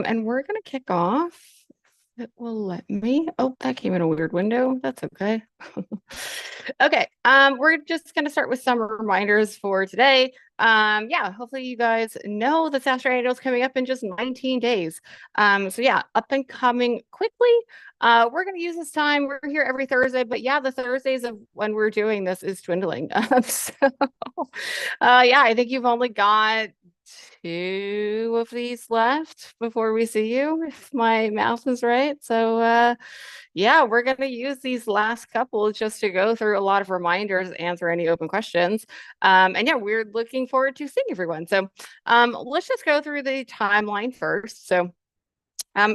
And we're going to kick off. It will let me. Oh, that came in a weird window. That's okay. Okay. We're just going to start with some reminders for today. Yeah, hopefully you guys know the SaaStr annual is coming up in just 19 days. So yeah, up and coming quickly. We're going to use this time. We're here every Thursday, but yeah, the Thursdays of when we're doing this is dwindling. Yeah, I think you've only got two of these left before we see you, if my math is right. So yeah, we're going to use these last couple just to go through a lot of reminders, answer any open questions. And yeah, we're looking forward to seeing everyone. So let's just go through the timeline first. So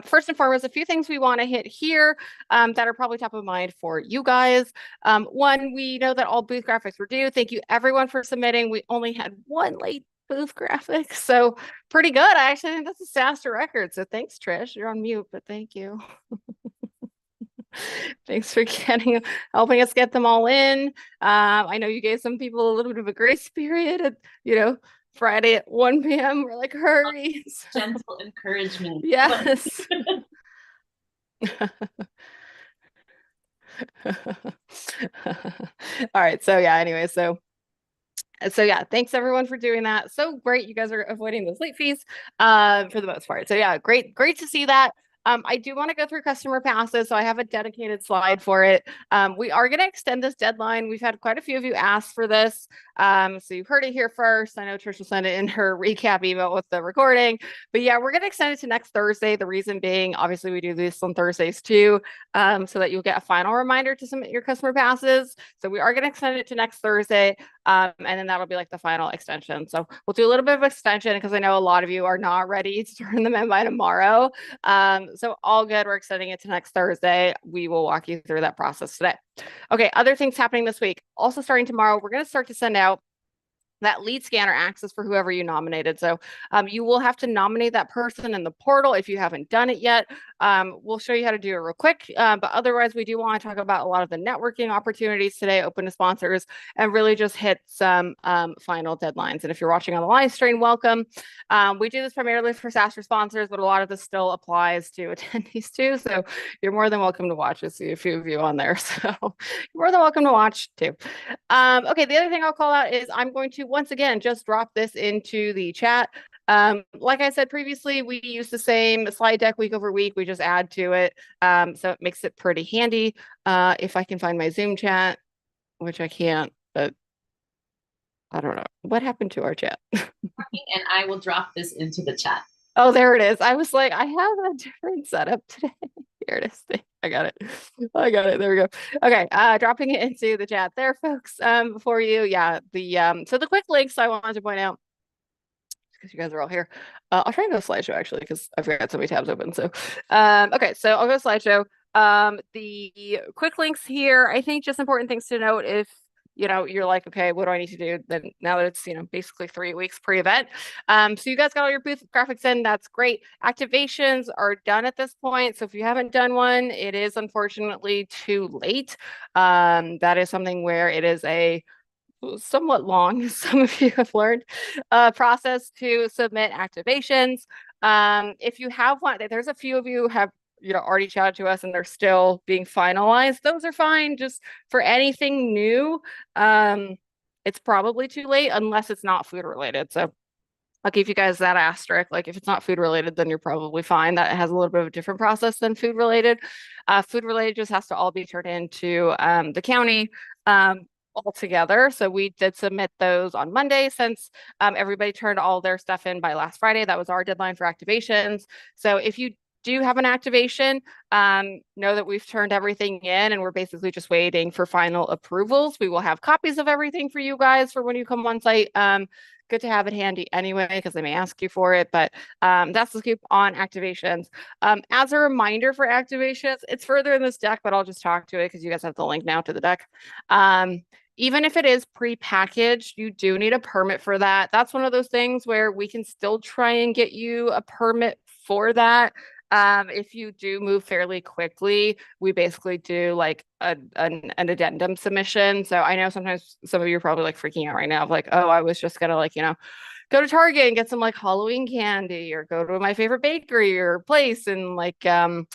first and foremost, a few things we want to hit here that are probably top of mind for you guys. One, we know that all booth graphics were due. Thank you everyone for submitting. We only had one late booth graphic, so pretty good. I actually think that's a SaaStr record. So thanks, Trish. You're on mute, but thank you. Thanks for helping us get them all in. I know you gave some people a little bit of a grace period at, Friday at 1 p.m. We're like, hurry. Gentle encouragement. Yes. All right. So yeah, anyway, so yeah, thanks everyone for doing that. So great. You guys are avoiding those late fees for the most part. So yeah, great to see that. I do want to go through customer passes, so I have a dedicated slide for it. We are going to extend this deadline. We've had quite a few of you ask for this. So you've heard it here first. I know Trish will send it in her recap email with the recording. But yeah, we're going to extend it to next Thursday. The reason being, obviously, we do this on Thursdays too, so that you'll get a final reminder to submit your customer passes. So we are going to extend it to next Thursday. And then that'll be like the final extension. So we'll do a little bit of extension because I know a lot of you are not ready to turn them in by tomorrow. So all good. We're extending it to next Thursday. We will walk you through that process today. Okay, other things happening this week. Also starting tomorrow, we're going to start to send out that lead scanner access for whoever you nominated. So you will have to nominate that person in the portal if you haven't done it yet. We'll show you how to do it real quick. But otherwise, we do want to talk about a lot of the networking opportunities today, open to sponsors, and really just hit some final deadlines. And if you're watching on the live stream, welcome. We do this primarily for SaaStr sponsors, but a lot of this still applies to attendees too. So you're more than welcome to watch. I see a few of you on there. So you're more than welcome to watch too. Okay, the other thing I'll call out is I'm going to once again just drop this into the chat. Like I said previously, we use the same slide deck week over week. We just add to it. So it makes it pretty handy. If I can find my Zoom chat, which I can't, but I don't know. What happened to our chat? And I will drop this into the chat. Oh, there it is. I was like, I have a different setup today. Here it is. I got it. There we go. Okay, dropping it into the chat there, folks. For you, yeah. So the quick links I wanted to point out, because you guys are all here. I'll try and go slideshow actually, because I've got so many tabs open. So, okay, so I'll go slideshow. The quick links here. I think just important things to note if you're like, okay, what do I need to do? Then now that it's, basically 3 weeks pre-event. So you guys got all your booth graphics in, that's great. Activations are done at this point. So if you haven't done one, it is unfortunately too late. That is something where it is a somewhat long, some of you have learned, process to submit activations. If you have one, there's a few of you have already chatted to us and they're still being finalized. Those are fine. Just for anything new, it's probably too late unless it's not food related. So I'll give you guys that asterisk. Like if it's not food related, then you're probably fine. That has a little bit of a different process than food related. Food related just has to all be turned into the county altogether. So we did submit those on Monday since everybody turned all their stuff in by last Friday. That was our deadline for activations. So if you do have an activation, know that we've turned everything in and we're basically just waiting for final approvals. We will have copies of everything for you guys for when you come on site. Good to have it handy anyway, because they may ask you for it, but that's the scoop on activations. As a reminder for activations, it's further in this deck, but I'll just talk to it because you guys have the link now to the deck. Even if it is pre-packaged, you do need a permit for that. That's one of those things where we can still try and get you a permit for that. If you do move fairly quickly, we basically do like an addendum submission. So I know sometimes some of you are probably like freaking out right now of like, oh, I was just gonna go to Target and get some like Halloween candy, or go to my favorite bakery or place in San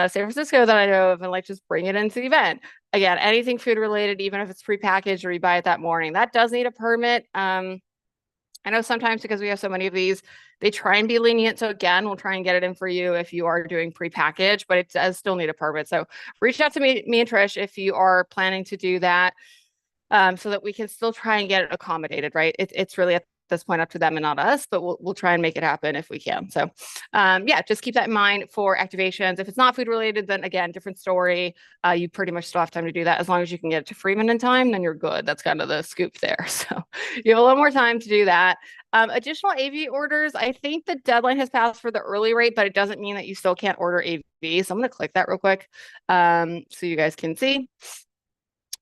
Francisco that I know of, and like just bring it into the event. Again, anything food related, even if it's prepackaged or you buy it that morning, that does need a permit. I know sometimes because we have so many of these, they try and be lenient. So again, we'll try and get it in for you if you are doing prepackaged, but it does still need a permit. So reach out to me and Trish if you are planning to do that, so that we can still try and get it accommodated, right? It's really at this point up to them and not us, but we'll try and make it happen if we can. So yeah, just keep that in mind for activations. If it's not food related, then again, different story. You pretty much still have time to do that. As long as you can get it to Freeman in time, then you're good. That's kind of the scoop there. So you have a little more time to do that. Additional AV orders, I think the deadline has passed for the early rate, but it doesn't mean that you still can't order AV. So I'm going to click that real quick so you guys can see.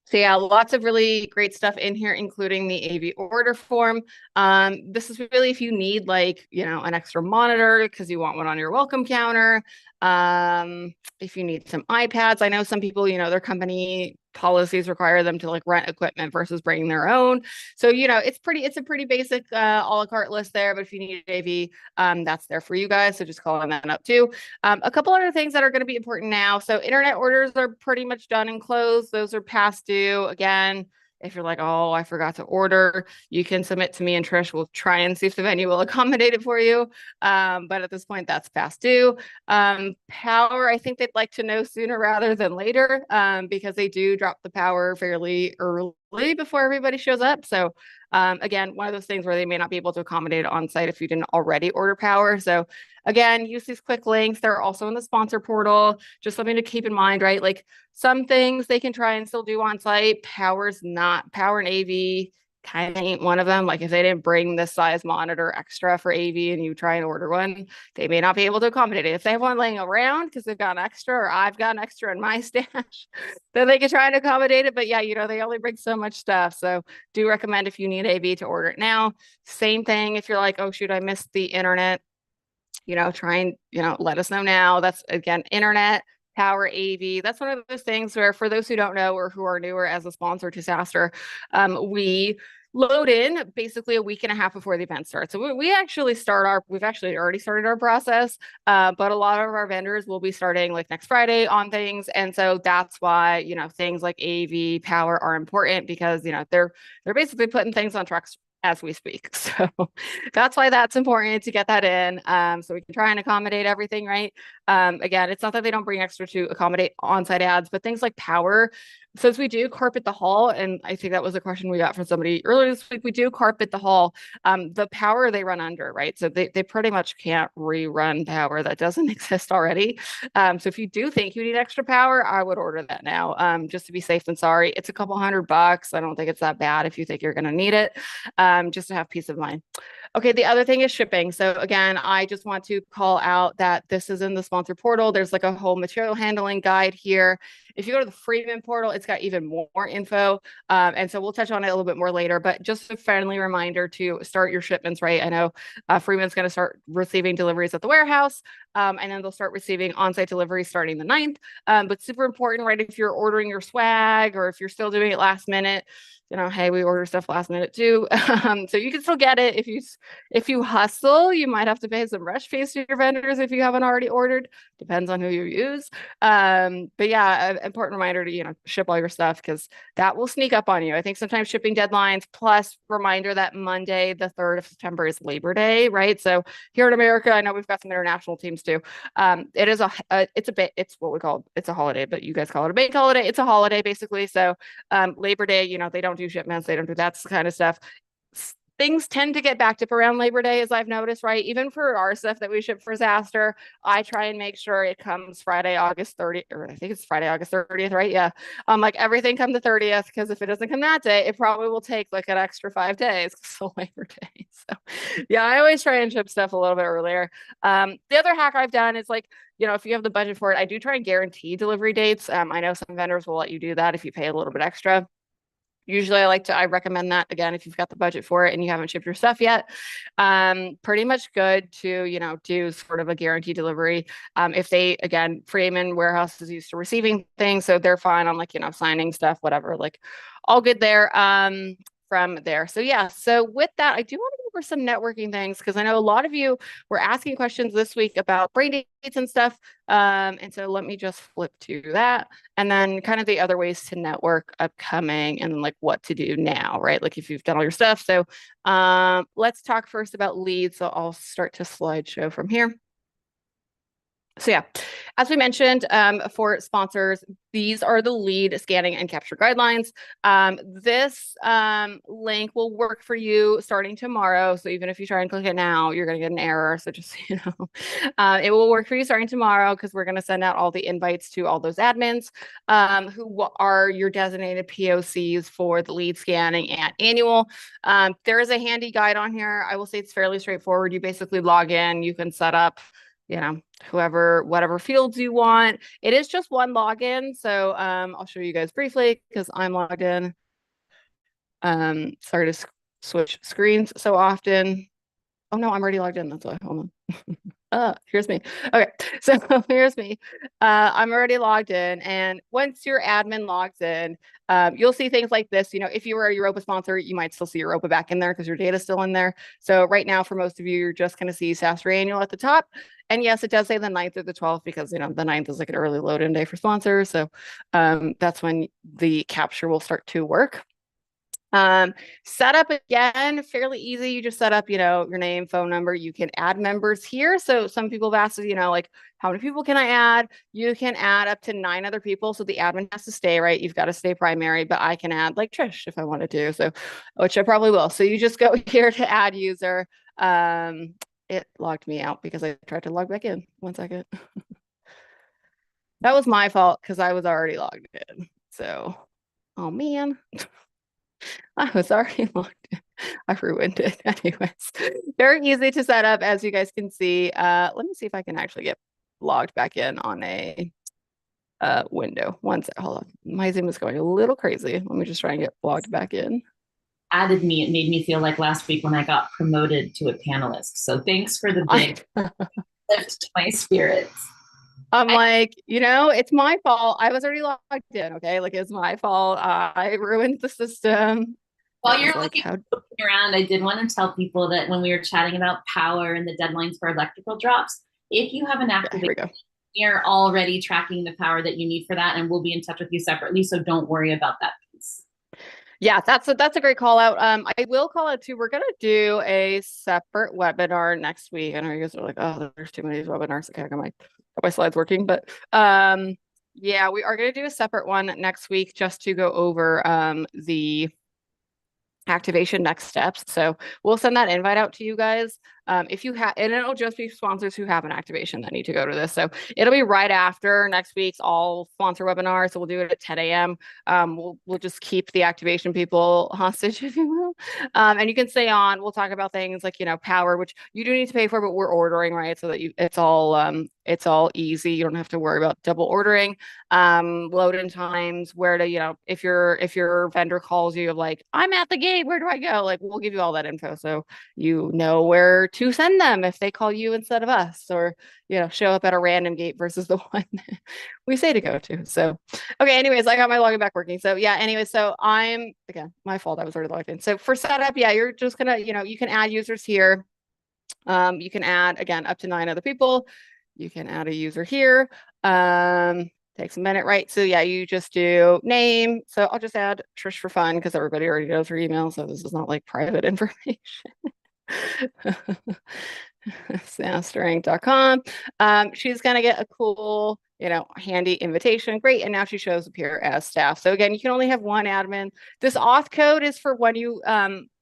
So yeah, lots of really great stuff in here, including the AV order form. This is really if you need like, an extra monitor because you want one on your welcome counter. If you need some iPads, I know some people, their company policies require them to like rent equipment versus bringing their own. So, it's a pretty basic a la carte list there, but if you need AV, that's there for you guys. So just calling that up too. A couple other things that are going to be important now. So internet orders are pretty much done and closed. Those are past due. Again, if you're like, oh, I forgot to order, you can submit to me and Trish. We'll try and see if the venue will accommodate it for you. But at this point, that's past due. Power, I think they'd like to know sooner rather than later, because they do drop the power fairly early before everybody shows up. So again, one of those things where they may not be able to accommodate it on site if you didn't already order power. So again, use these quick links. They're also in the sponsor portal. Just something to keep in mind, right? Like some things they can try and still do on site. Power and AV kind of ain't one of them. Like if they didn't bring this size monitor extra for AV and you try and order one, they may not be able to accommodate it. If they have one laying around because they've got an extra, or I've got an extra in my stash, then they can try and accommodate it. But yeah, they only bring so much stuff. So do recommend if you need AV to order it now. Same thing if you're like, oh shoot, I missed the internet, try and, let us know now. That's again, internet, power, AV. That's one of those things where for those who don't know or who are newer as a sponsor to SaaStr, we load in basically a week and a half before the event starts. So we've actually already started our process, but a lot of our vendors will be starting like next Friday on things. And so that's why, things like AV power are important because, they're basically putting things on trucks as we speak. So that's why that's important to get that in. So we can try and accommodate everything, right? Again, it's not that they don't bring extra to accommodate on-site ads, but things like power. Since we do carpet the hall, and I think that was a question we got from somebody earlier this week, we do carpet the hall. The power they run under, right? So they pretty much can't rerun power that doesn't exist already. So if you do think you need extra power, I would order that now, just to be safe than sorry. It's a couple $100. I don't think it's that bad if you think you're going to need it, just to have peace of mind. Okay, the other thing is shipping. So again, I just want to call out that this is in the sponsor portal. There's like a whole material handling guide here. If you go to the Freeman portal, it's got even more info. And so we'll touch on it a little bit more later, but just a friendly reminder to start your shipments, right? I know Freeman's going to start receiving deliveries at the warehouse, and then they'll start receiving on-site deliveries starting the 9th. But super important, right? If you're ordering your swag or if you're still doing it last minute, hey, we order stuff last minute too. So you can still get it. If you hustle, you might have to pay some rush fees to your vendors if you haven't already ordered. Depends on who you use. But yeah, an important reminder to, ship all your stuff because that will sneak up on you. I think sometimes shipping deadlines, plus reminder that Monday, the 3rd of September is Labor Day, right? So here in America, I know we've got some international teams too. It is it's what we call, it's a holiday, but you guys call it a bank holiday. It's a holiday basically. So Labor Day, they don't do shipments, they don't do that kind of stuff. Things tend to get backed up around Labor Day, as I've noticed, right? Even for our stuff that we ship for SaaStr, I try and make sure it comes Friday, August 30th, or I think it's Friday, August 30th, right? Yeah. Like everything come the 30th, because if it doesn't come that day, it probably will take like an extra 5 days because of Labor Day. So yeah, I always try and ship stuff a little bit earlier. The other hack I've done is like, if you have the budget for it, I do try and guarantee delivery dates. I know some vendors will let you do that if you pay a little bit extra. Usually I recommend that again, if you've got the budget for it and you haven't shipped your stuff yet. Pretty much good to, do sort of a guarantee delivery. If they, again, Freeman warehouse is used to receiving things, so they're fine on like, signing stuff, whatever, like all good there. From there. So yeah, so with that, I do want to go over some networking things because I know a lot of you were asking questions this week about brain dates and stuff. And so let me just flip to that. And then kind of the other ways to network upcoming and like what to do now, right? Like if you've done all your stuff. So let's talk first about leads. So I'll start to slideshow from here. So yeah, as we mentioned, for sponsors, these are the lead scanning and capture guidelines. This link will work for you starting tomorrow. So even if you try and click it now, you're going to get an error. So just so you know, it will work for you starting tomorrow because we're going to send out all the invites to all those admins who are your designated POCs for the lead scanning and annual. There is a handy guide on here. I will say it's fairly straightforward. You basically log in, you can set up whatever fields you want. It is just one login. So I'll show you guys briefly because I'm logged in. Sorry to switch screens so often. Oh no, I'm already logged in. That's why. Hold on. Here's me. Okay, so here's me. I'm already logged in, and once your admin logs in, you'll see things like this. If you were a Europa sponsor, you might still see Europa back in there because your data's still in there. So right now, for most of you, you're just going to see SaaStr annual at the top. And yes, it does say the 9th or the 12th because, the 9th is like an early load-in day for sponsors. So that's when the capture will start to work. Setup again, fairly easy. You just set up, your name, phone number. You can add members here. So some people have asked, like, how many people can I add? You can add up to 9 other people. So the admin has to stay, right? You've got to stay primary, but I can add like Trish if I wanted to. So, which I probably will. So you just go here to add user. It logged me out because I tried to log back in. 1 second. That was my fault because I was already logged in. So, oh man. I was already logged in. I ruined it. Anyways, very easy to set up, as you guys can see. Let me see if I can actually get logged back in on a window. 1 sec. Hold on. My Zoom is going a little crazy. Let me just try and get logged back in. Added me. It made me feel like last week when I got promoted to a panelist. So thanks for the big lift to my spirits. I'm like, it's my fault. I was already logged in. Okay. Like it's my fault. I ruined the system. While you're looking around, I did want to tell people that when we were chatting about power and the deadlines for electrical drops, if you have an activation, we are already tracking the power that you need for that, and we'll be in touch with you separately. So don't worry about that piece. Yeah, that's a great call out. I will call out too. We're gonna do a separate webinar next week. I know you guys are like, oh, there's too many webinars. Okay, I got my slides working, but yeah, we are gonna do a separate one next week just to go over the activation next steps. So we'll send that invite out to you guys. If you have, and it'll just be sponsors who have an activation that need to go to this. So it'll be right after next week's all sponsor webinar. So we'll do it at 10 a.m. We'll just keep the activation people hostage, if you will. And you can stay on. We'll talk about things like, power, which you do need to pay for, but we're ordering, right? So that it's all easy. You don't have to worry about double ordering. Load-in times, where to, if your vendor calls you of like, I'm at the gate, where do I go? Like, we'll give you all that info. So you know where to send them if they call you instead of us, or show up at a random gate versus the one we say to go to. So okay, anyways, I got my login back working. So yeah, anyways, so I'm, again, my fault, I was already logged in. So for setup, yeah, you're just gonna, you can add users here. You can add, again, up to 9 other people. You can add a user here. Takes a minute, right? So yeah, you just do name. So I'll just add Trish for fun because everybody already knows her email. So this is not like private information. SaaStr.com. She's gonna get a cool, handy invitation. Great. And now she shows up here as staff. So again, you can only have one admin. This auth code is for when you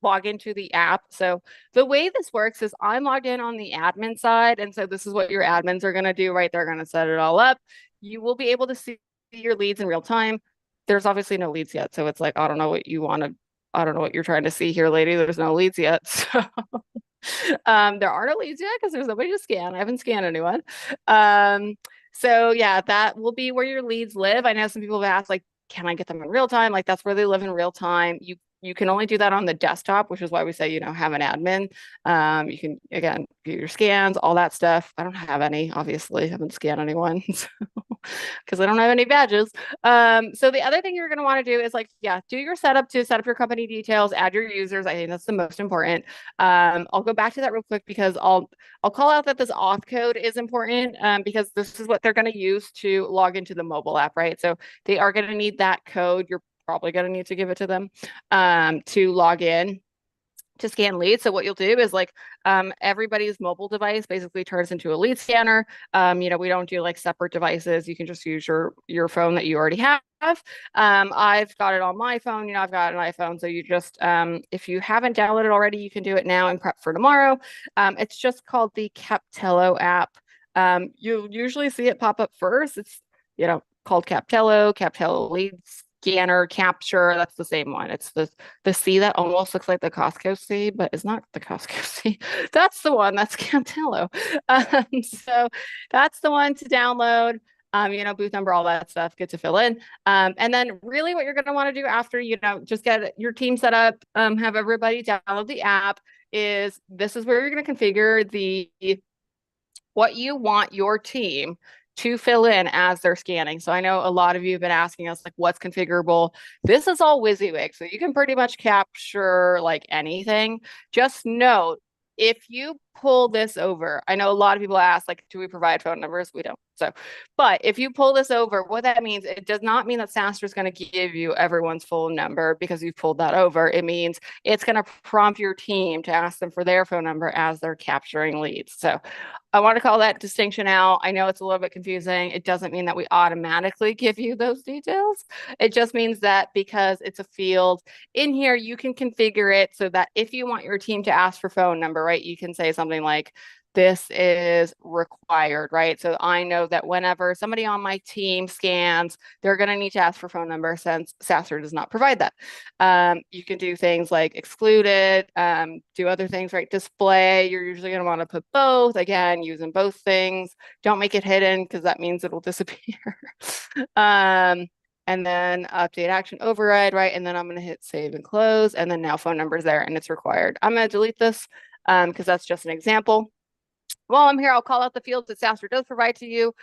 log into the app. So the way this works is I'm logged in on the admin side. And so this is what your admins are gonna do, right? They're gonna set it all up. You will be able to see your leads in real time. There's obviously no leads yet. So it's like, I don't know what you're trying to see here, lady. There's no leads yet. So there are no leads yet because there's nobody to scan. I haven't scanned anyone. So yeah, that will be where your leads live. I know some people have asked, like, can I get them in real time? Like, that's where they live in real time. You can only do that on the desktop, which is why we say, have an admin. You can, again, view your scans, all that stuff. I don't have any, obviously. I haven't scanned anyone. So because I don't have any badges. So the other thing you're going to want to do is like, yeah, do your setup to set up your company details, add your users. I think that's the most important. I'll go back to that real quick because I'll call out that this auth code is important because this is what they're going to use to log into the mobile app, right? So they are going to need that code. You're probably going to need to give it to them to log in to scan leads. So what you'll do is like everybody's mobile device basically turns into a lead scanner. We don't do like separate devices. You can just use your phone that you already have. I've got it on my phone. I've got an iPhone. So you just if you haven't downloaded already, you can do it now and prep for tomorrow. It's just called the Captello app. You'll usually see it pop up first. It's called Captello leads scanner capture. That's the same one. It's the C that almost looks like the Costco C, but it's not the Costco C. That's the one. That's Cantillo. So that's the one to download. Booth number, all that stuff, good to fill in. And then really what you're going to want to do after, just get your team set up, have everybody download the app this is where you're going to configure what you want your team to fill in as they're scanning. So I know a lot of you have been asking us like what's configurable. This is all WYSIWYG, so you can pretty much capture like anything. Just note, if you pull this over, I know a lot of people ask like, do we provide phone numbers? We don't. But if you pull this over, what that means, it does not mean that SaaStr is going to give you everyone's phone number because you've pulled that over. It means it's going to prompt your team to ask them for their phone number as they're capturing leads. So I want to call that distinction out. I know it's a little bit confusing. It doesn't mean that we automatically give you those details. It just means that because it's a field in here, you can configure it so that if you want your team to ask for phone number, right, you can say something like, this is required, right? So I know that whenever somebody on my team scans, they're going to need to ask for phone number since SaaStr does not provide that. You can do things like exclude it, do other things, right? Display, you're usually going to want to put both. Again, using both things. Don't make it hidden because that means it'll disappear. And then update action override, right? And then I'm going to hit save and close. And then now phone number is there and it's required. I'm going to delete this because that's just an example. While I'm here, I'll call out the fields that SaaStr does provide to you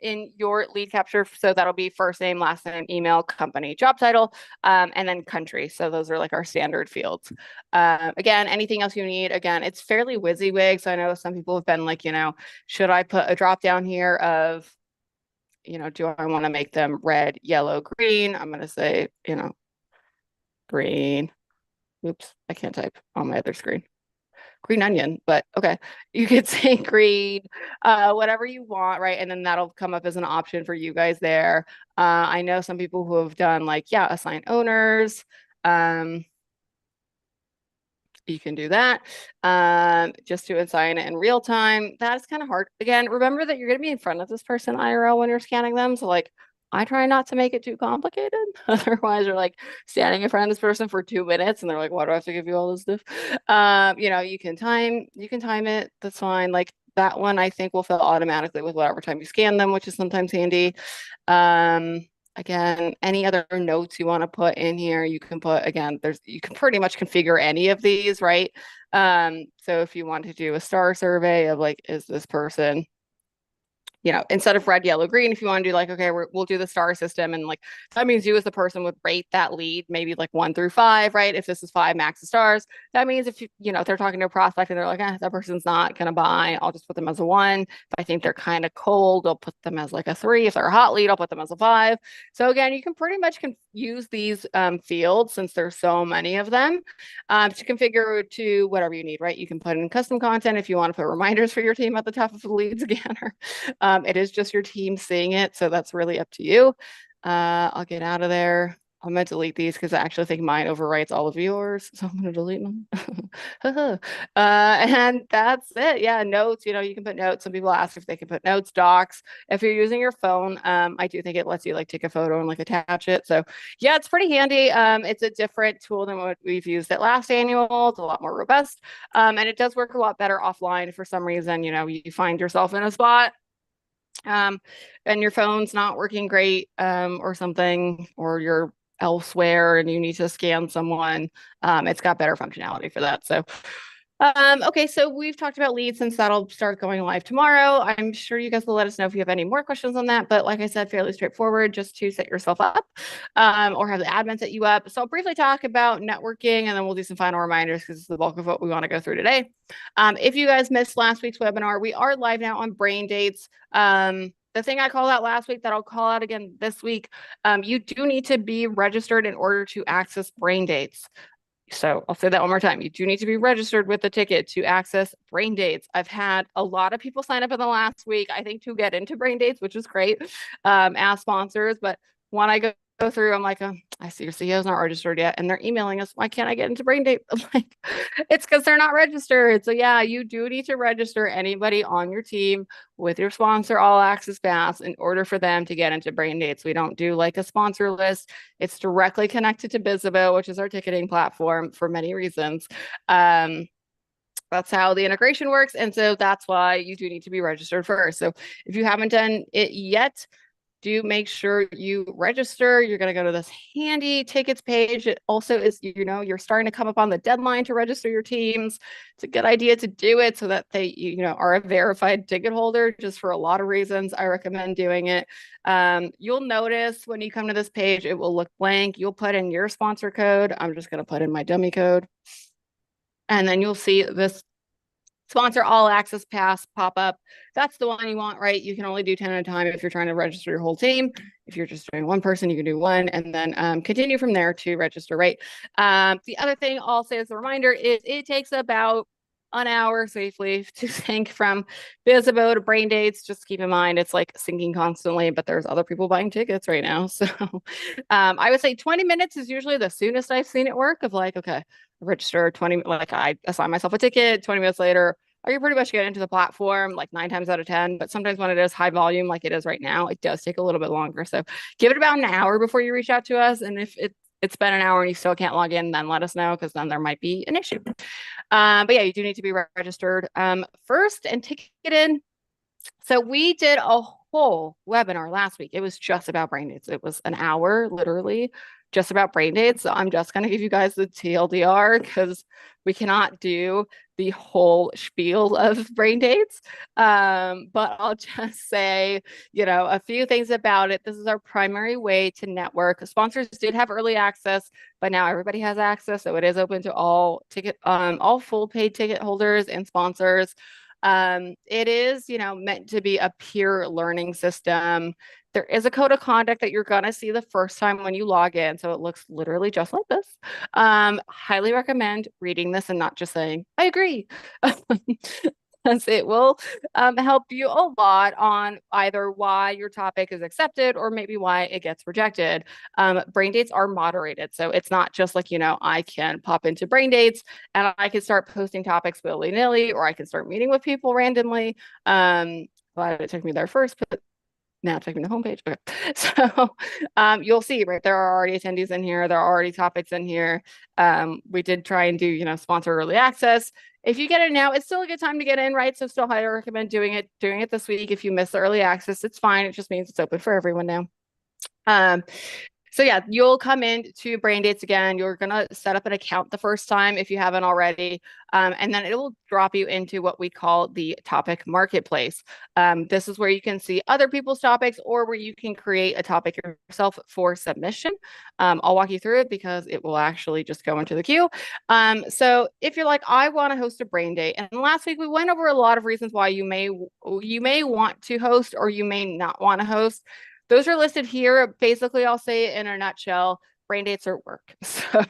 in your lead capture. So that'll be first name, last name, email, company, job title, and then country. So those are like our standard fields. Again, anything else you need, again, it's fairly WYSIWYG. So I know some people have been like, should I put a drop down here of, do I want to make them red, yellow, green? I'm going to say, green. Oops, I can't type on my other screen. Green onion, but okay. You could say green, whatever you want, right? And then that'll come up as an option for you guys there. I know some people who have done like, assign owners. You can do that just to assign it in real time. That is kind of hard. Again, remember that you're going to be in front of this person IRL when you're scanning them. So like, I try not to make it too complicated. Otherwise, you're like standing in front of this person for 2 minutes and they're like, why do I have to give you all this stuff? You can time it. That's fine. Like that one, I think will fill automatically with whatever time you scan them, which is sometimes handy. Again, any other notes you want to put in here, you can put, again, you can pretty much configure any of these, right? So if you want to do a star survey of like, is this person, instead of red, yellow, green, if you want to do like, okay, we'll do the star system. And like, that means you as the person would rate that lead, maybe like 1 through 5, right? If this is 5 max of stars, that means if if they're talking to a prospect and they're like, that person's not going to buy, I'll just put them as a 1. If I think they're kind of cold, I'll put them as like a 3. If they're a hot lead, I'll put them as a 5. So again, you can pretty much use these fields since there's so many of them to configure to whatever you need, right? You can put in custom content if you want to put reminders for your team at the top of the lead scanner. It is just your team seeing it, so that's really up to you. I'll get out of there. I'm going to delete these because I actually think mine overwrites all of yours, so I'm going to delete them. And that's it. Yeah, notes, you can put notes. Some people ask if they can put notes, docs. If you're using your phone, I do think it lets you like take a photo and like attach it. So yeah, it's pretty handy. It's a different tool than what we've used at last annual. It's a lot more robust. And it does work a lot better offline if for some reason, you find yourself in a spot and your phone's not working great or something, or you're elsewhere and you need to scan someone. It's got better functionality for that. So Okay, so we've talked about leads since that'll start going live tomorrow. I'm sure you guys will let us know if you have any more questions on that. But like I said, fairly straightforward, just to set yourself up or have the admin set you up. So I'll briefly talk about networking and then we'll do some final reminders because it's the bulk of what we want to go through today. If you guys missed last week's webinar, we are live now on Brain Dates. The thing I called out last week that I'll call out again this week, you do need to be registered in order to access Brain Dates. So I'll say that one more time. You do need to be registered with the ticket to access Brain Dates. I've had a lot of people sign up in the last week, I think, to get into Brain Dates, which is great, as sponsors. But when I go through, I'm like, I see your CEO's not registered yet. And they're emailing us, why can't I get into Brain Date? I'm like, it's because they're not registered. So yeah, you do need to register anybody on your team with your sponsor All Access Pass in order for them to get into Brain Dates. We don't do like a sponsor list. It's directly connected to Bizzabo, which is our ticketing platform for many reasons. That's how the integration works. And so that's why you do need to be registered first. So if you haven't done it yet, do make sure you register. You're going to go to this handy tickets page. It also is, you're starting to come up on the deadline to register your teams. It's a good idea to do it so that they, are a verified ticket holder. Just for a lot of reasons, I recommend doing it. You'll notice when you come to this page, it will look blank. You'll put in your sponsor code. I'm just going to put in my dummy code. And then you'll see this sponsor All Access Pass pop up. That's the one you want, right? You can only do 10 at a time if you're trying to register your whole team. If you're just doing one person, you can do one and then continue from there to register, right? The other thing I'll say as a reminder is it takes about an hour safely to sync from Bizzabo to Brain Dates. Just keep in mind, it's like syncing constantly, but there's other people buying tickets right now. So I would say 20 minutes is usually the soonest I've seen it work of like, okay, register 20, like I assign myself a ticket, 20 minutes later, I can pretty much get into the platform like 9 times out of 10. But sometimes when it is high volume, like it is right now, it does take a little bit longer. So give it about an hour before you reach out to us. And if it's been an hour and you still can't log in, then let us know because then there might be an issue. But yeah, you do need to be registered first and ticket in. So we did a whole webinar last week. It was just about Brain Dates. It was an hour, literally, just about Brain Dates. So I'm just going to give you guys the TLDR because we cannot do the whole spiel of Brain Dates. But I'll just say, a few things about it. This is our primary way to network. Sponsors did have early access, but now everybody has access. So it is open to all all full paid ticket holders and sponsors. It is, meant to be a peer learning system. There is a code of conduct that you're going to see the first time when you log in. So it looks literally just like this. Highly recommend reading this and not just saying, I agree. It will help you a lot on either why your topic is accepted or maybe why it gets rejected. Brain Dates are moderated. So it's not just like, I can pop into Brain Dates and I can start posting topics willy-nilly, or I can start meeting with people randomly. Glad it took me there first, but now taking the homepage. Okay. So you'll see, right? There are already attendees in here. There are already topics in here. We did try and do, sponsor early access. If you get it now, it's still a good time to get in, right? So still highly recommend doing it this week. If you miss the early access, it's fine. It just means it's open for everyone now. So yeah, you'll come in to Brain Dates again. You're going to set up an account the first time if you haven't already. And then it will drop you into what we call the topic marketplace. This is where you can see other people's topics or where you can create a topic yourself for submission. I'll walk you through it because it will actually just go into the queue. So if you're like, I want to host a Brain Date, and last week we went over a lot of reasons why you may want to host or you may not want to host. Those are listed here. Basically, I'll say it in a nutshell. Brain Dates are work. So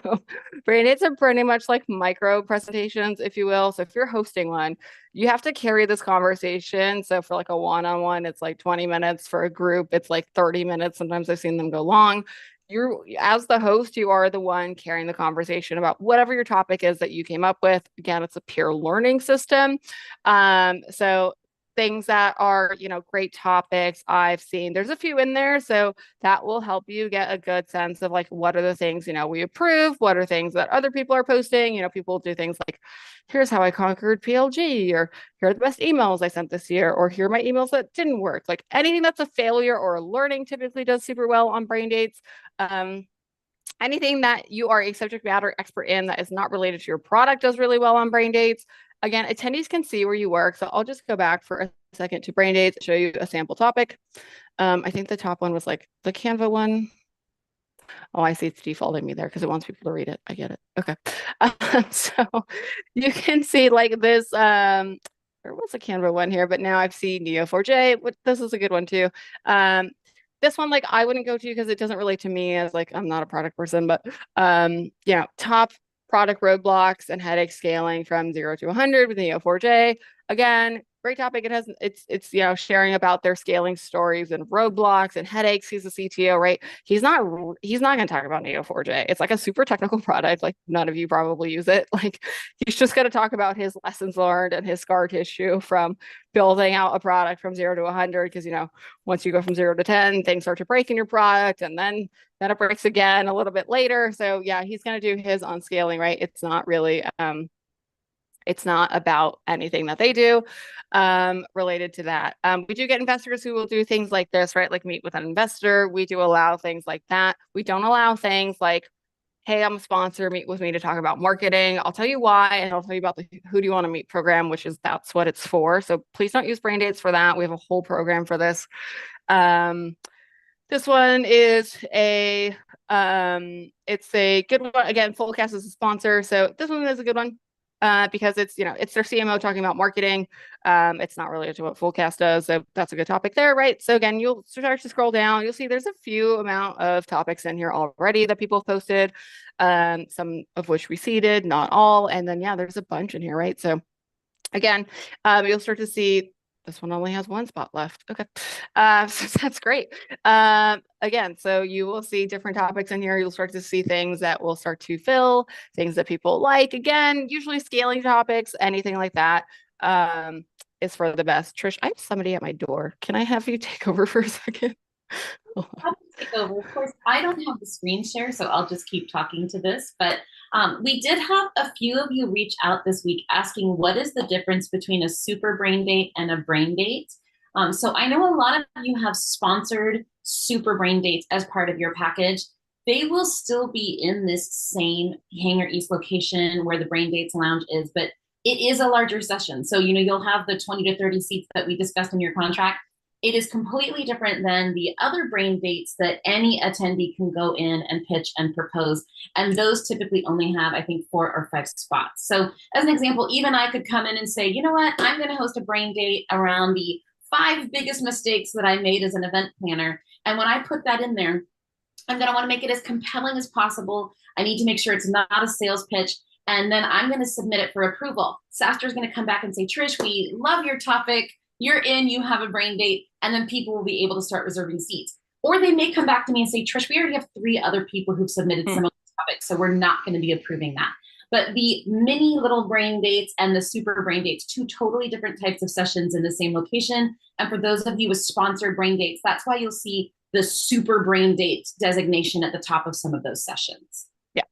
Brain Dates are pretty much like micro presentations, if you will. So if you're hosting one, you have to carry this conversation. So for like a one-on-one, it's like 20 minutes. For a group, it's like 30 minutes. Sometimes I've seen them go long. You're, as the host, you are the one carrying the conversation about whatever your topic is that you came up with. Again, it's a peer learning system. So things that are, great topics I've seen. There's a few in there. So that will help you get a good sense of like, what are the things, we approve? What are things that other people are posting? People do things like, here's how I conquered PLG, or here are the best emails I sent this year, or here are my emails that didn't work. Like anything that's a failure or a learning typically does super well on Brain Dates. Anything that you are a subject matter expert in that is not related to your product does really well on brain dates. Again, attendees can see where you work. So I'll just go back for a second to brain dates, show you a sample topic. I think the top one was like the Canva one. Oh, I see it's defaulting me there because it wants people to read it. I get it. Okay. So you can see like this, there was a Canva one here, but now I've seen Neo4j. This is a good one too. This one, like I wouldn't go to because it doesn't relate to me as like, I'm not a product person, but top product roadblocks and headache scaling from 0 to 100 with Neo4j. Again, great topic. It's sharing about their scaling stories and roadblocks and headaches. He's a CTO, right? He's not going to talk about Neo4j. It's like a super technical product. Like none of you probably use it. Like he's just going to talk about his lessons learned and his scar tissue from building out a product from 0 to 100. Because once you go from 0 to 10, things start to break in your product, and then it breaks again a little bit later. So yeah, he's going to do his on scaling, right? It's not really it's not about anything that they do related to that. We do get investors who will do things like this, right? Like meet with an investor. We do allow things like that. We don't allow things like, hey, I'm a sponsor, meet with me to talk about marketing. I'll tell you why, and I'll tell you about the Who Do You Want to Meet program, that's what it's for. So please don't use brain dates for that. We have a whole program for this. This one is it's a good one. Again, Fullcast is a sponsor. So this one is a good one. Because it's their CMO talking about marketing. It's not related to what Fullcast does, so that's a good topic there, right? So again, you'll start to scroll down. You'll see there's a few amount of topics in here already that people posted, some of which we seeded, not all, and then there's a bunch in here, right? So again, you'll start to see this one only has one spot left. Okay. So that's great. Again, so you will see different topics in here. You'll start to see things that will start to fill, things that people like. Again, usually scaling topics, anything like that is for the best. Trish, I have somebody at my door. Can I have you take over for a second? Take over. Of course, I don't have the screen share, so I'll just keep talking to this. But we did have a few of you reach out this week asking what is the difference between a super brain date and a brain date. So I know a lot of you have sponsored super brain dates as part of your package. They will still be in this same Hangar East location where the Brain Dates Lounge is, but it is a larger session. So, you'll have the 20 to 30 seats that we discussed in your contract. It is completely different than the other brain dates that any attendee can go in and pitch and propose. And those typically only have, I think, 4 or 5 spots. So as an example, even I could come in and say, you know what, I'm going to host a brain date around the 5 biggest mistakes that I made as an event planner. And when I put that in there, I'm going to want to make it as compelling as possible. I need to make sure it's not a sales pitch. And then I'm going to submit it for approval. SaaStr is going to come back and say, Trish, we love your topic. You're in, you have a brain date, and then people will be able to start reserving seats. Or they may come back to me and say, Trish, we already have 3 other people who've submitted similar topics, so we're not going to be approving that. But the mini little brain dates and the super brain dates, 2 totally different types of sessions in the same location. And for those of you with sponsored brain dates, that's why you'll see the super brain date designation at the top of some of those sessions. Yeah.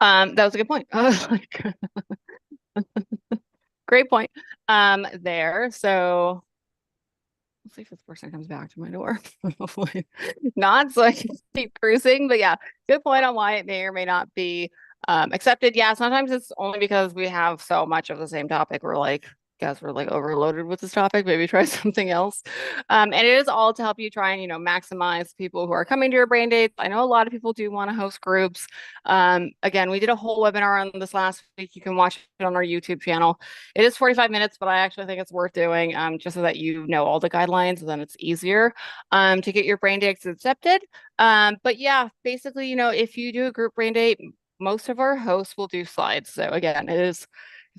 That was a good point. Great point there. So let's see if this person comes back to my door. Hopefully not, so I can keep cruising. But yeah, good point on why it may or may not be accepted. Yeah, sometimes it's only because we have so much of the same topic. We're like, guys, we're like overloaded with this topic. Maybe try something else. And it is all to help you try and maximize people who are coming to your brain dates. I know a lot of people do want to host groups. Again, we did a whole webinar on this last week. You can watch it on our YouTube channel. It is 45 minutes, but I actually think it's worth doing just so that you know all the guidelines, and then it's easier to get your brain dates accepted. But yeah, basically, if you do a group brain date, most of our hosts will do slides. So again, it's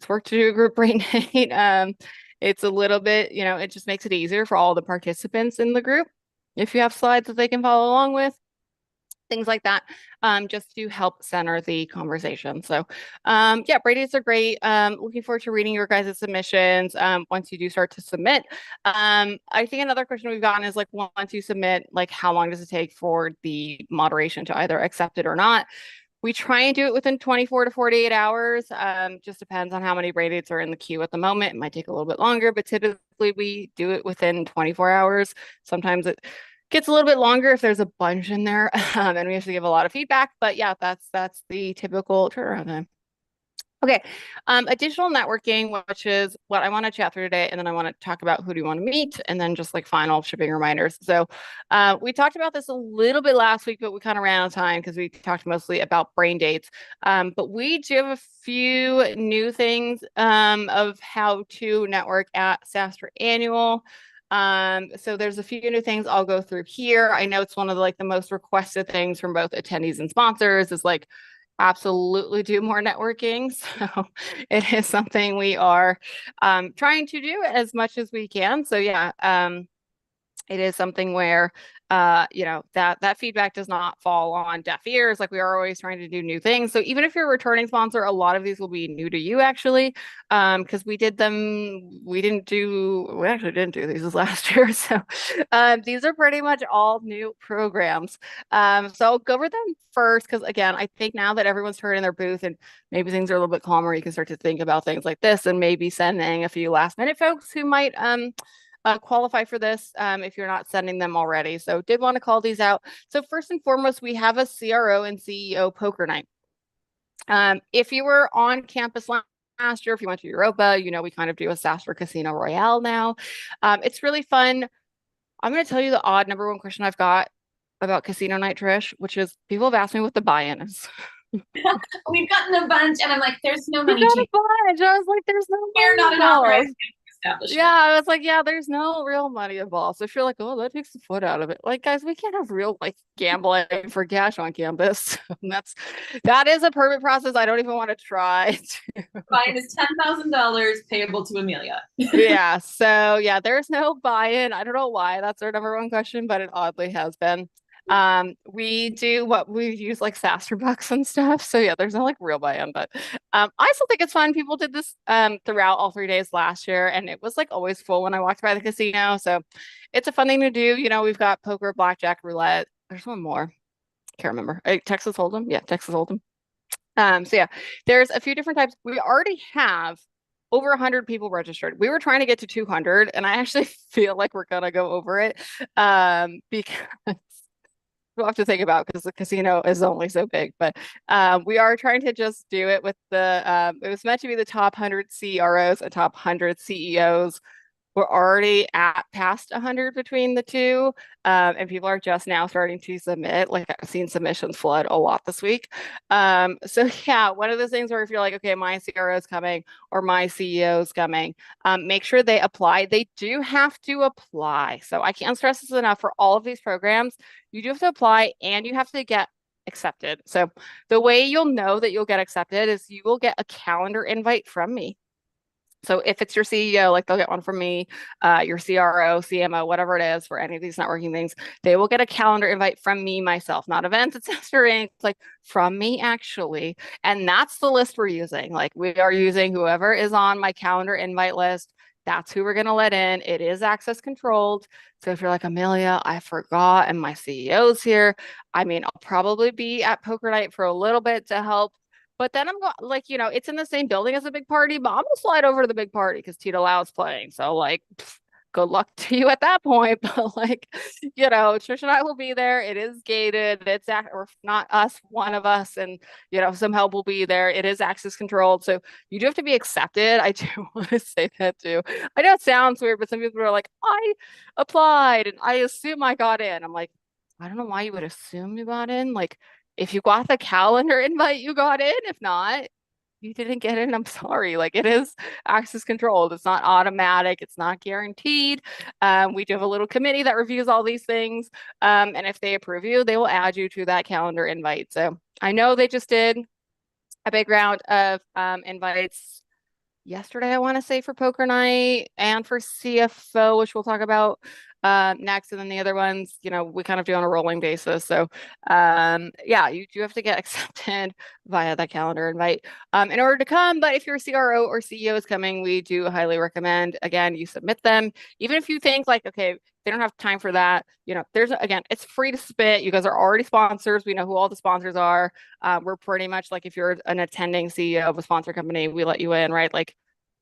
work to do a group brain date. It's a little bit, it just makes it easier for all the participants in the group if you have slides that they can follow along with, things like that, just to help center the conversation. So yeah, brain dates are great. Looking forward to reading your guys' submissions once you do start to submit. I think another question we've gotten is like, once you submit, like how long does it take for the moderation to either accept it or not? We try and do it within 24 to 48 hours. Just depends on how many brain dates are in the queue at the moment. It might take a little bit longer, but typically we do it within 24 hours. Sometimes it Gets a little bit longer if there's a bunch in there, and we have to give a lot of feedback. But yeah, that's the typical turnaround time. Okay, additional networking, which is what I want to chat through today, and then I want to talk about who do you want to meet, and then just like final shipping reminders. So, we talked about this a little bit last week, but we kind of ran out of time because we talked mostly about brain dates. But we do have a few new things of how to network at SaaStr Annual. So there's a few new things I'll go through here. I know it's one of the most requested things from both attendees and sponsors is like absolutely do more networking. So it is something we are trying to do as much as we can. So yeah, it is something where that feedback does not fall on deaf ears. Like we are always trying to do new things. So even if you're a returning sponsor, a lot of these will be new to you actually, because we actually didn't do these last year. So these are pretty much all new programs. So I'll go over them first because again, I think now that everyone's turning their booth and maybe things are a little bit calmer, you can start to think about things like this and maybe sending a few last minute folks who might qualify for this if you're not sending them already. So did want to call these out. So first and foremost, we have a CRO and CEO poker night. If you were on campus last year, if you went to Europa, we kind of do a SaaStr Casino Royale now. It's really fun. I'm going to tell you the odd number one question I've got about Casino Night, Trish, which is people have asked me what the buy-in is. We've gotten a bunch, and I'm like, there's no money. We've got a bunch. I was like, there's no We're not an authorized establishment. Yeah, I was like, yeah, there's no real money involved. So if you're like, oh, that takes the foot out of it. Like, guys, we can't have real gambling for cash on campus. That is a permit process I don't even want to try. Buy-in is $10,000 payable to Amelia. Yeah. So yeah, there's no buy-in. I don't know why that's our number one question, but it oddly has been. We do what we use like SaaStr bucks and stuff. So yeah, there's no real buy-in, but I still think it's fun. People did this throughout all 3 days last year, and it was always full when I walked by the casino. So it's a fun thing to do. We've got poker, blackjack, roulette. There's one more. Can't remember. Texas Hold'em. Yeah, Texas Hold'em. So yeah, there's a few different types. We already have over 100 people registered. We were trying to get to 200, and I actually feel like we're gonna go over it because we'll have to think about because the casino is only so big. But we are trying to just do it with it was meant to be the top 100 CROs and top 100 CEOs. We're already at past 100 between the two, and people are just now starting to submit. Like I've seen submissions flood a lot this week. So yeah, one of those things where if you're like, okay, my CRO is coming or my CEO is coming, make sure they apply. They do have to apply. So I can't stress this enough for all of these programs. You do have to apply and you have to get accepted. So the way you'll know that you'll get accepted is you will get a calendar invite from me. So if it's your CEO, they'll get one from me, your CRO, CMO, whatever it is for any of these networking things, they will get a calendar invite from me myself, not events, it's SaaStr. It's from me actually. And that's the list we're using. We are using whoever is on my calendar invite list. That's who we're going to let in. It is access controlled. So if you're like, Amelia, I forgot and my CEO's here, I'll probably be at poker night for a little bit to help. But then I'm going, it's in the same building as a big party, but I'm gonna slide over to the big party because Tito Lau's playing. So good luck to you at that point. But Trish and I will be there. It is gated. Or not us, one of us, and some help will be there. It is access controlled, so you do have to be accepted. I do want to say that too. I know it sounds weird, but some people are like, I applied and I assume I got in. I'm like, I don't know why you would assume you got in. If you got the calendar invite, you got in. If not, you didn't get in. I'm sorry. It is access controlled. It's not automatic. It's not guaranteed. We do have a little committee that reviews all these things. And if they approve you, they will add you to that calendar invite. So I know they just did a big round of invites yesterday, I want to say, for poker night and for CFO, which we'll talk about next. And then the other ones, we kind of do on a rolling basis. So yeah, you do have to get accepted via that calendar invite in order to come. But if your CRO or CEO is coming, we do highly recommend, again, you submit them. Even if you think okay, they don't have time for that. Again, it's free to submit. You guys are already sponsors. We know who all the sponsors are. We're pretty much if you're an attending CEO of a sponsor company, we let you in, right?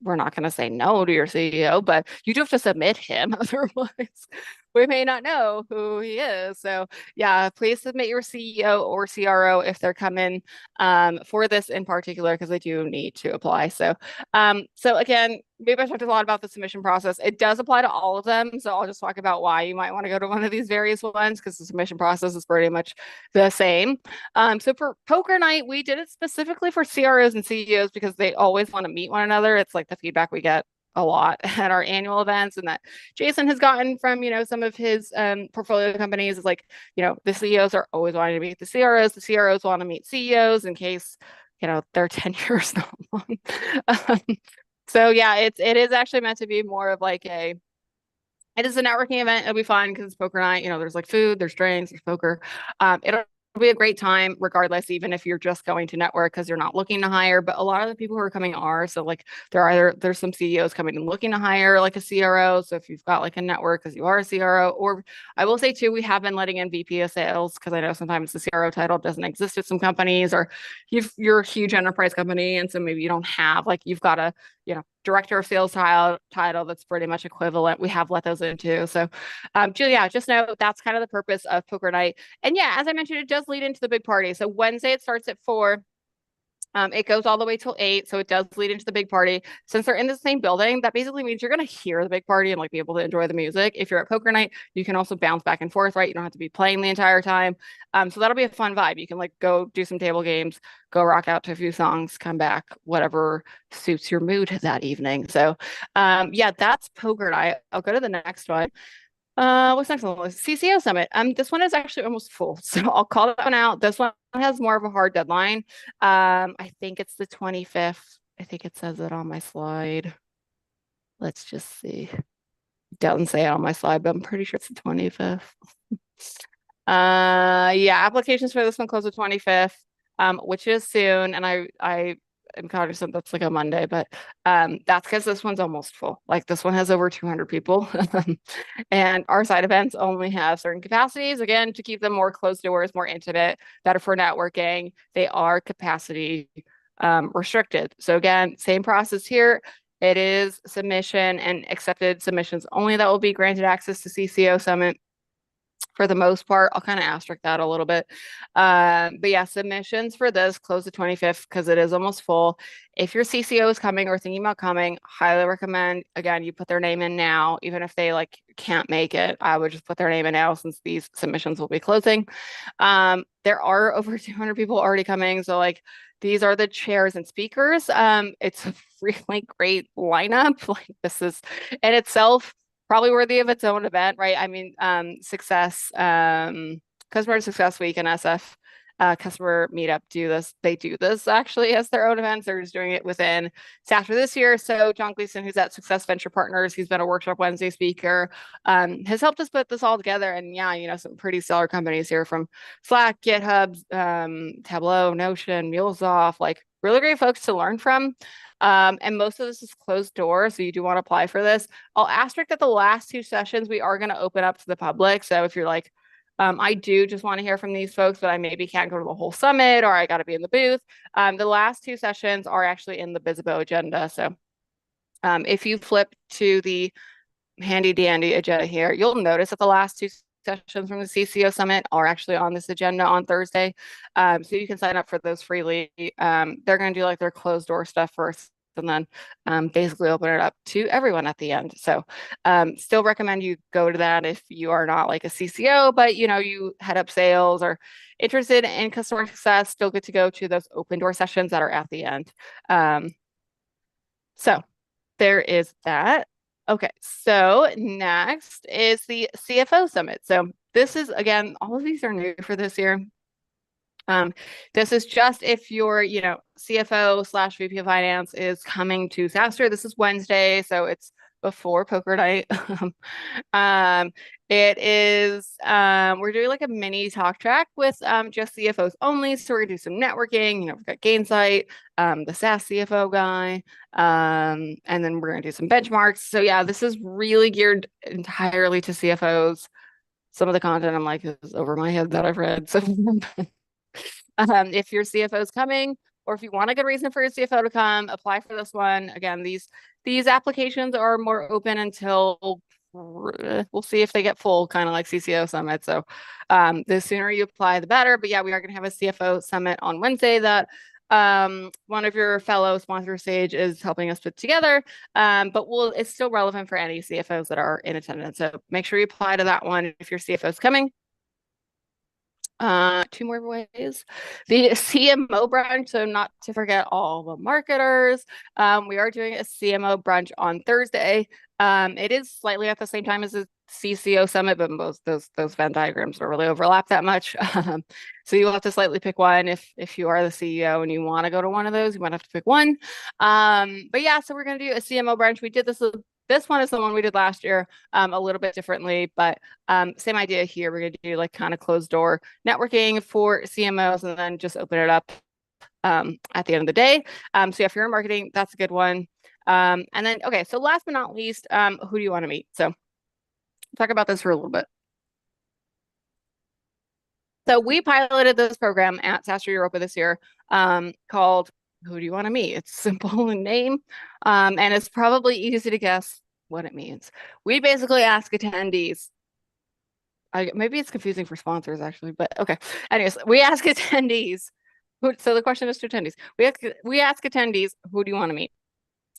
We're not going to say no to your CEO, but you do have to submit him. Otherwise, we may not know who he is. So yeah, please submit your CEO or CRO if they're coming for this in particular, because they do need to apply. So again, maybe I talked a lot about the submission process. It does apply to all of them. So I'll just talk about why you might want to go to one of these various ones, because the submission process is pretty much the same. So for poker night, we did it specifically for CROs and CEOs because they always want to meet one another. It's like the feedback we get a lot at our annual events, and that Jason has gotten from, some of his portfolio companies is like, the CEOs are always wanting to meet the CROs. The CROs want to meet CEOs in case, their tenure is not long. um, so yeah, it is actually meant to be more of like it is a networking event. It'll be fun because it's poker night. There's like food, there's drinks, there's poker. It'll be a great time, regardless, even if you're just going to network because you're not looking to hire. But a lot of the people who are coming are. So like there's some CEOs coming and looking to hire like a CRO. So if you've got like a network because you are a CRO, or I will say too, we have been letting in VP of sales because I know sometimes the CRO title doesn't exist at some companies, or you're a huge enterprise company. And so maybe you don't have like, you've got a, director of sales title that's pretty much equivalent. We have let those in too. So, Julia, just know that's kind of the purpose of poker night. And yeah, as I mentioned, it does lead into the big party. So Wednesday it starts at 4. It goes all the way till 8, so it does lead into the big party. Since they're in the same building, that basically means you're going to hear the big party and like be able to enjoy the music. If you're at poker night, you can also bounce back and forth, right? You don't have to be playing the entire time. So that'll be a fun vibe. You can like go do some table games, go rock out to a few songs, come back, whatever suits your mood that evening. So, yeah, that's poker night. I'll go to the next one. What's next on the list? CCO Summit. This one is actually almost full, so I'll call that one out. This one has more of a hard deadline. I think it's the 25th. I think it says it on my slide. Let's just see. It doesn't say it on my slide, but I'm pretty sure it's the 25th. Yeah, applications for this one close the 25th, which is soon, and I am cognizant that's like a Monday, but that's because this one's almost full. Like this one has over 200 people, and our side events only have certain capacities, again, to keep them more closed doors, more intimate, better for networking. They are capacity restricted. So again, same process here. It is submission and accepted submissions only that will be granted access to CCO Summit. For the most part, I'll kind of asterisk that a little bit. But yeah, submissions for this close the 25th because it is almost full. If your CCO is coming or thinking about coming, highly recommend, again, you put their name in now. Even if they like can't make it, I would just put their name in now since these submissions will be closing. There are over 200 people already coming. So like these are the chairs and speakers. It's a really great lineup. Like this is in itself probably worthy of its own event, right? I mean, Customer Success Week and SF Customer Meetup do this. They do this actually as their own events. They're just doing it within SaaStr this year. So John Gleason, who's at Success Venture Partners, he's been a Workshop Wednesday speaker, has helped us put this all together. And yeah, some pretty stellar companies here from Slack, GitHub, Tableau, Notion, MuleSoft, like really great folks to learn from. And most of this is closed doors, so you do want to apply for this. I'll asterisk that the last 2 sessions we are going to open up to the public. So if you're like, I do just want to hear from these folks, but I maybe can't go to the whole summit or I got to be in the booth. The last 2 sessions are actually in the Bizzabo agenda. So if you flip to the handy dandy agenda here, you'll notice that the last 2 sessions from the CCO Summit are actually on this agenda on Thursday. So you can sign up for those freely. They're going to do like their closed door stuff first and then basically open it up to everyone at the end. So still recommend you go to that if you are not like a CCO, but you head up sales or interested in customer success, still good to go to those open door sessions that are at the end. So there is that. Okay, so next is the CFO Summit. So this is, again, all of these are new for this year. This is just if your, CFO/VP of Finance is coming to SaaStr. This is Wednesday, so it's before poker night. It is, we're doing like a mini talk track with just CFOs only. So we're gonna do some networking. We've got Gainsight, the SaaS CFO guy, and then we're gonna do some benchmarks. So yeah, this is really geared entirely to CFOs. Some of the content I'm like is over my head that I've read. So if your CFO is coming, or if you want a good reason for your CFO to come, apply for this one. Again, these applications are more open until we'll see if they get full, kind of like CCO Summit. So the sooner you apply, the better. But yeah, we are going to have a CFO Summit on Wednesday that one of your fellow sponsor Sage is helping us put together. But it's still relevant for any CFOs that are in attendance. So make sure you apply to that one if your CFO is coming. Two more ways. The CMO brunch, so not to forget all the marketers. We are doing a CMO brunch on Thursday. It is slightly at the same time as the CCO summit, but those Venn diagrams don't really overlap that much. So you'll have to slightly pick one if you are the CEO and you want to go to one of those, you might have to pick one. But yeah, so we're gonna do a CMO brunch. We did this one is the one we did last year, a little bit differently, but same idea here. We're gonna do like kind of closed door networking for CMOs and then just open it up at the end of the day. So yeah, if you're in marketing, that's a good one. And then, okay, so last but not least, who do you want to meet? So talk about this for a little bit. So we piloted this program at SaaStr Europa this year called Who Do You Want to Meet? It's simple in name, and it's probably easy to guess what it means. We basically ask attendees, maybe it's confusing for sponsors actually, but okay. Anyways, we ask attendees, so the question is to attendees. We ask attendees, who do you want to meet?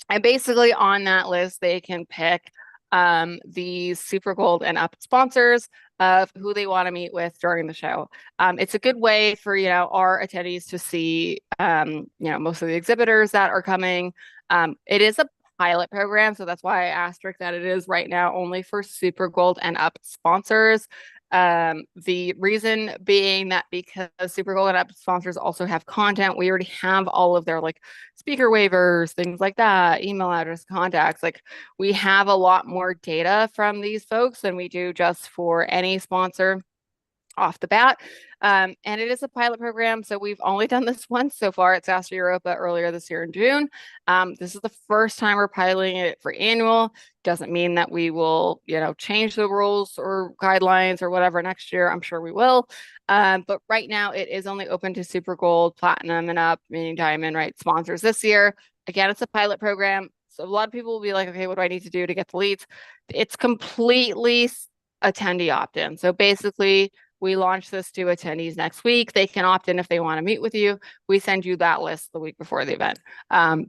And basically on that list, they can pick the Super Gold and Up sponsors of who they want to meet with during the show. It's a good way for, our attendees to see, most of the exhibitors that are coming. It is a pilot program, so that's why I asterisk that it is right now only for Super Gold and Up sponsors. The reason being that because Super Gold and Up sponsors also have content, we already have all of their like speaker waivers, things like that, email address, contacts. Like we have a lot more data from these folks than we do just for any sponsor off the bat. And it is a pilot program. So we've only done this once so far at SaaStr Europa earlier this year in June. This is the first time we're piloting it for annual. Doesn't mean that we will, change the rules or guidelines or whatever next year. I'm sure we will. But right now it is only open to Super Gold, Platinum, and Up, meaning Diamond, right? Sponsors this year. Again, it's a pilot program. So a lot of people will be like, okay, what do I need to do to get the leads? It's completely attendee opt-in. So basically, we launch this to attendees next week. They can opt in if they want to meet with you. We send you that list the week before the event.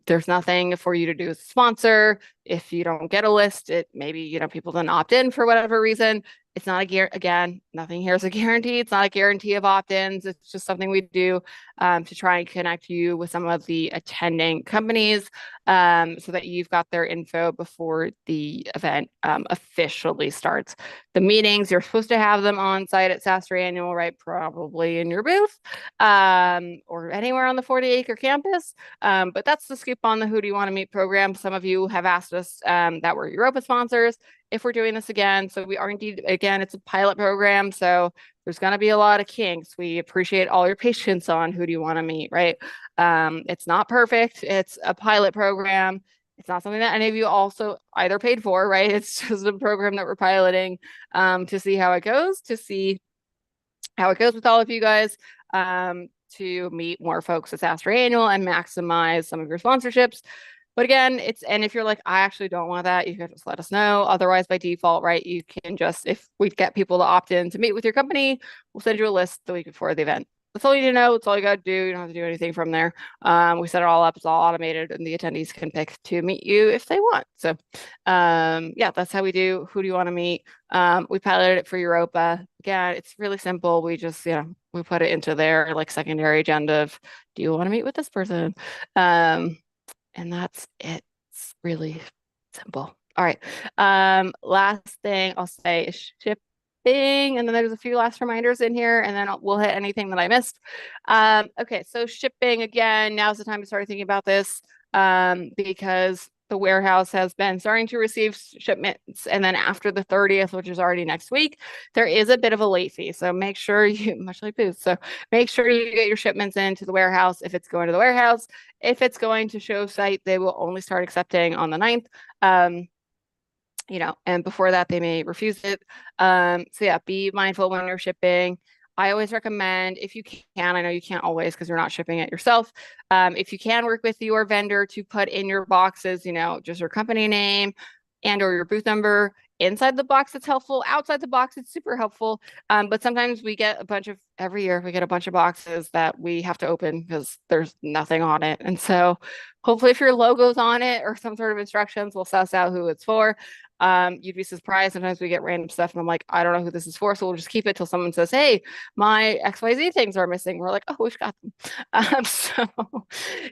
There's nothing for you to do as a sponsor. If you don't get a list, it maybe, people didn't opt in for whatever reason. It's not again, nothing here is a guarantee. It's not a guarantee of opt-ins. It's just something we do to try and connect you with some of the attending companies so that you've got their info before the event officially starts. The meetings, you're supposed to have them on site at SaaStr Annual, right? Probably in your booth or anywhere on the 40-acre campus. But that's the scoop on the Who Do You Want to Meet program. Some of you have asked us that were Europa sponsors if we're doing this again. So we are indeed, again, it's a pilot program. So there's going to be a lot of kinks. We appreciate all your patience on Who Do You Want to Meet, right? It's not perfect. It's a pilot program. It's not something that any of you also either paid for, right? It's just a program that we're piloting to see how it goes, with all of you guys, to meet more folks at SaaStr Annual and maximize some of your sponsorships. But again, and if you're like, I actually don't want that, you can just let us know. Otherwise, by default, right, you can just, if we get people to opt in to meet with your company, we'll send you a list the week before the event. That's all you need to know. That's all you got to do. You don't have to do anything from there. We set it all up. It's all automated, and the attendees can pick to meet you if they want. So, yeah, that's how we do. Who do you want to meet? We piloted it for Europa. Again, it's really simple. We just, we put it into their like secondary agenda of, do you want to meet with this person? And that's it. It's really simple. All right. Last thing I'll say is shipping. And then there's a few last reminders in here, and then we'll hit anything that I missed. Okay, so shipping, again, now's the time to start thinking about this because the warehouse has been starting to receive shipments. And then after the 30th, which is already next week, there is a bit of a late fee. So make sure you, much like booths, so make sure you get your shipments into the warehouse if it's going to the warehouse. If it's going to show site, they will only start accepting on the 9th. And before that, they may refuse it. So yeah, be mindful when you're shipping. I always recommend, if you can, I know you can't always because you're not shipping it yourself. If you can work with your vendor to put in your boxes, just your company name and or your booth number inside the box it's helpful. Outside the box it's super helpful. But sometimes we get every year we get a bunch of boxes that we have to open because there's nothing on it. And so hopefully if your logo's on it or some sort of instructions, we'll suss out who it's for. You'd be surprised. Sometimes we get random stuff and I'm like, I don't know who this is for. So we'll just keep it till someone says, hey, my XYZ things are missing. We're like, oh, we've got them. So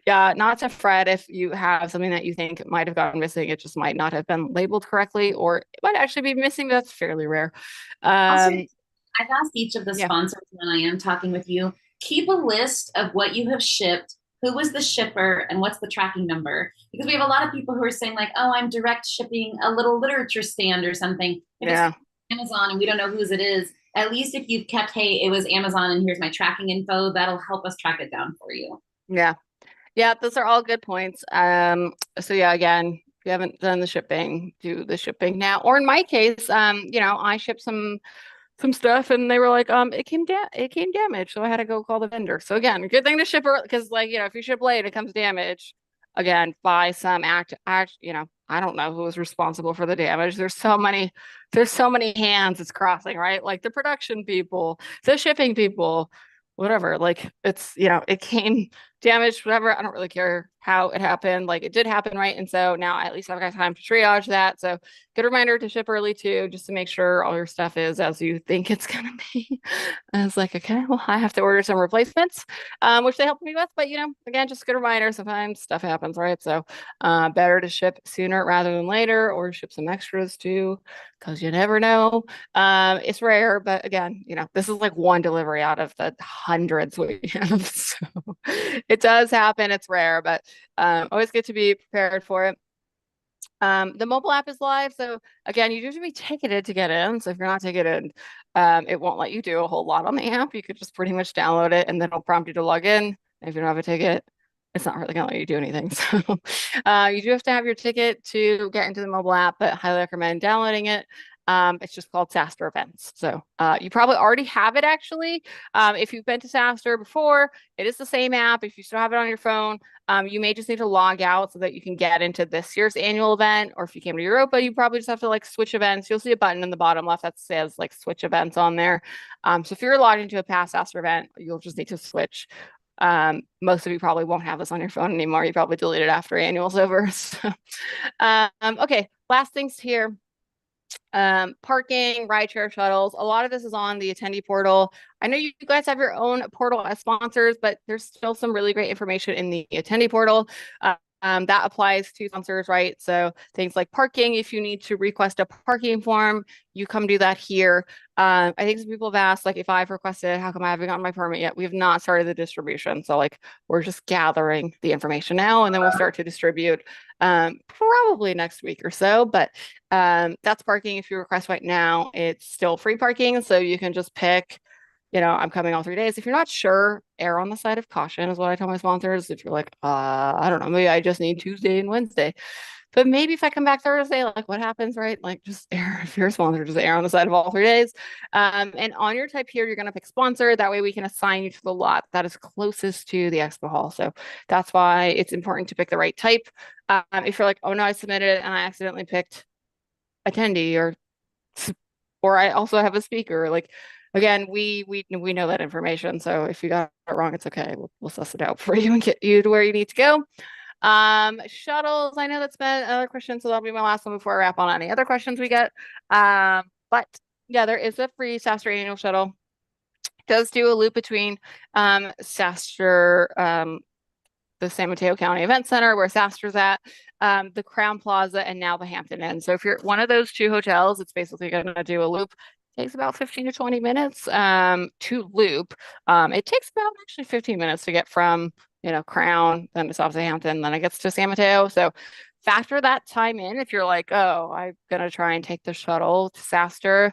yeah, not to fret if you have something that you think might have gone missing. It just might not have been labeled correctly, or it might actually be missing. That's fairly rare. Also, I've asked each of the Yeah. sponsors when I am talking with you, keep a list of what you have shipped, who was the shipper, and what's the tracking number. Because we have a lot of people who are saying like, oh, I'm direct shipping a little literature stand or something. If Yeah. it's Amazon and we don't know whose it is, at least if you've kept, hey, it was Amazon and here's my tracking info, that'll help us track it down for you. Yeah. Yeah, those are all good points. So yeah, again, if you haven't done the shipping, do the shipping now. Or in my case, I shipped some stuff and they were like, it came damaged. So I had to go call the vendor. So again, good thing to ship early because like, if you ship late, it comes damaged. Again, by some act, I don't know who was responsible for the damage. There's so many hands it's crossing, right? Like the production people, the shipping people, whatever. Like it came damaged, whatever. I don't really care how it happened. Like it did happen, right? And so now at least I've got time to triage that. So good reminder to ship early too, just to make sure all your stuff is as you think it's gonna be. I was like, okay, well, I have to order some replacements, which they helped me with. But again, just a good reminder. Sometimes stuff happens, right? So better to ship sooner rather than later, or ship some extras too, because you never know. It's rare, but again, this is like one delivery out of the hundreds we have. So it does happen. It's rare, but always good to be prepared for it. The mobile app is live. So again, you do have to be ticketed to get in. So if you're not ticketed, it won't let you do a whole lot on the app. You could just pretty much download it and then it'll prompt you to log in. If you don't have a ticket, it's not really gonna let you do anything. So you do have to have your ticket to get into the mobile app, but highly recommend downloading it. It's just called SaaStr Events. So you probably already have it actually. If you've been to SaaStr before, it is the same app. If you still have it on your phone, you may just need to log out so that you can get into this year's annual event. Or if you came to Europa, you probably just have to like switch events. You'll see a button in the bottom left that says like switch events on there. So if you're logged into a past SaaStr event, you'll just need to switch. Most of you probably won't have this on your phone anymore. You probably delete it after annual's over. So, okay, last things here. Parking, rideshare shuttles. A lot of this is on the attendee portal. I know you guys have your own portal as sponsors, but there's still some really great information in the attendee portal. That applies to sponsors, right? So things like parking, if you need to request a parking form, you come do that here. I think some people have asked, like, if I've requested, how come I haven't gotten my permit yet? We have not started the distribution. So like, we're just gathering the information now, and then we'll start to distribute probably next week or so. But that's parking. If you request right now, it's still free parking. So you can just pick, I'm coming all 3 days. If you're not sure, err on the side of caution is what I tell my sponsors. If you're like, I don't know, maybe I just need Tuesday and Wednesday. But maybe if I come back Thursday, like what happens, right? Like just err, if you're a sponsor, just err on the side of all 3 days. And on your type here, you're going to pick sponsor. That way we can assign you to the lot that is closest to the expo hall. So that's why it's important to pick the right type. If you're like, oh no, I submitted and I accidentally picked attendee, or I also have a speaker, like, again, we know that information. So if you got it wrong, it's okay. We'll suss it out for you and get you to where you need to go. Shuttles, I know that's been another question, so that'll be my last one before I wrap on any other questions we get. But yeah, there is a free SaaStr annual shuttle. It does do a loop between SaaStr, the San Mateo County Event Center where SaaStr's at, the Crown Plaza, and now the Hampton Inn. So if you're one of those two hotels, it's basically going to do a loop. It takes about 15 to 20 minutes to loop. It takes about actually 15 minutes to get from Crown, then to Hampton, then it gets to San Mateo. So factor that time in if you're like, oh, I'm gonna try and take the shuttle to SaaStr.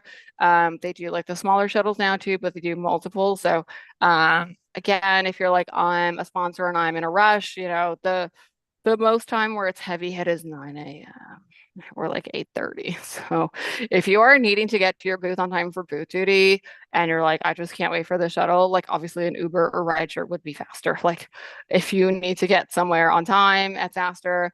They do like the smaller shuttles now too, but they do multiple. So again, if you're like, I'm a sponsor and I'm in a rush, the most time where it's heavy hit is 9 a.m. or like 8:30. So if you are needing to get to your booth on time for booth duty and you're like, I just can't wait for the shuttle, like obviously an Uber or rideshare would be faster. Like if you need to get somewhere on time at SaaStr,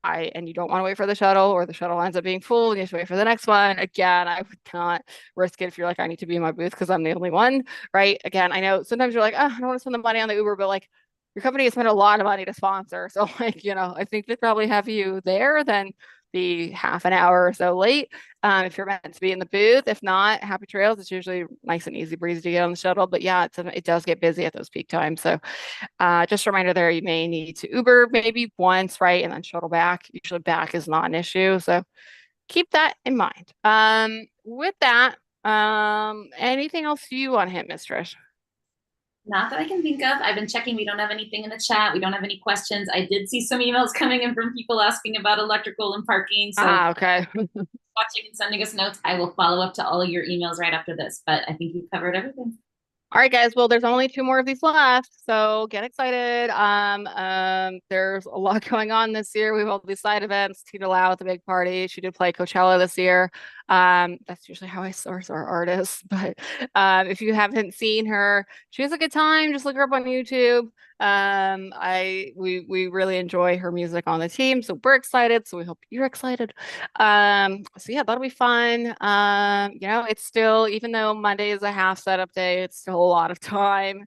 and you don't want to wait for the shuttle, or the shuttle ends up being full and you have to wait for the next one, again, I would not risk it if you're like, I need to be in my booth because I'm the only one, right? Again, I know sometimes you're like, oh, I don't want to spend the money on the Uber, but like your company has spent a lot of money to sponsor. So like, I think they'd probably have you there than be half an hour or so late. If you're meant to be in the booth. If not, happy trails. It's usually nice and easy breezy to get on the shuttle. But yeah, it does get busy at those peak times. So just a reminder there, you may need to Uber maybe once, right? And then shuttle back. Usually back is not an issue. So keep that in mind. With that, anything else you want to hit, Miss Trish? Not that I can think of. I've been checking. We don't have anything in the chat. We don't have any questions. I did see some emails coming in from people asking about electrical and parking. So Okay. watching and sending us notes. I will follow up to all of your emails right after this, but I think we've covered everything. All right, guys. Well, there's only 2 more of these left, so get excited. There's a lot going on this year. We have all these side events. Tina Lau at the big party. She did play Coachella this year. That's usually how I source our artists. But if you haven't seen her, she has a good time. Just look her up on YouTube. We really enjoy her music on the team, so we're excited. So we hope you're excited. So yeah, that'll be fun. It's still, even though Monday is a half setup day, it's still a lot of time.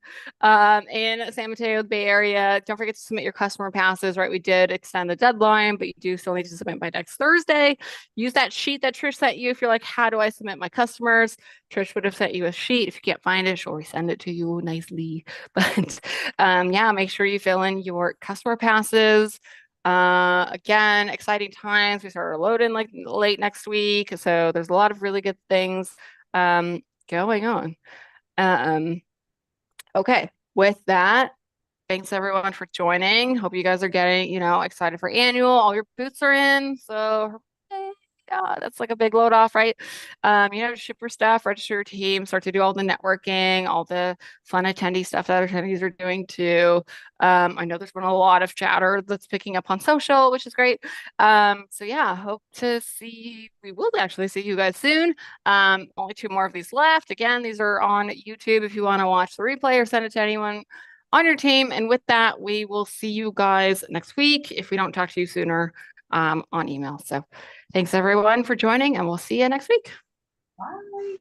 In San Mateo, Bay Area, don't forget to submit your customer passes, right? We did extend the deadline, but you do still need to submit by next Thursday. Use that sheet that Trish sent you if you're like, how do I submit my customers? Trish would have sent you a sheet. If you can't find it, she'll resend it to you nicely. But yeah, make sure you fill in your customer passes. Again, exciting times. We start our load-in like late next week. So there's a lot of really good things going on. Okay, with that, thanks everyone for joining. Hope you guys are getting, excited for annual. All your boots are in. So yeah, that's like a big load off, right? Ship your stuff, register your team, start to do all the networking, all the fun attendee stuff that attendees are doing too. I know there's been a lot of chatter that's picking up on social, which is great. So yeah, hope to see, we will actually see you guys soon. Only 2 more of these left. Again, these are on YouTube if you want to watch the replay or send it to anyone on your team. And with that, we will see you guys next week if we don't talk to you sooner on email. So thanks everyone for joining, and we'll see you next week. Bye.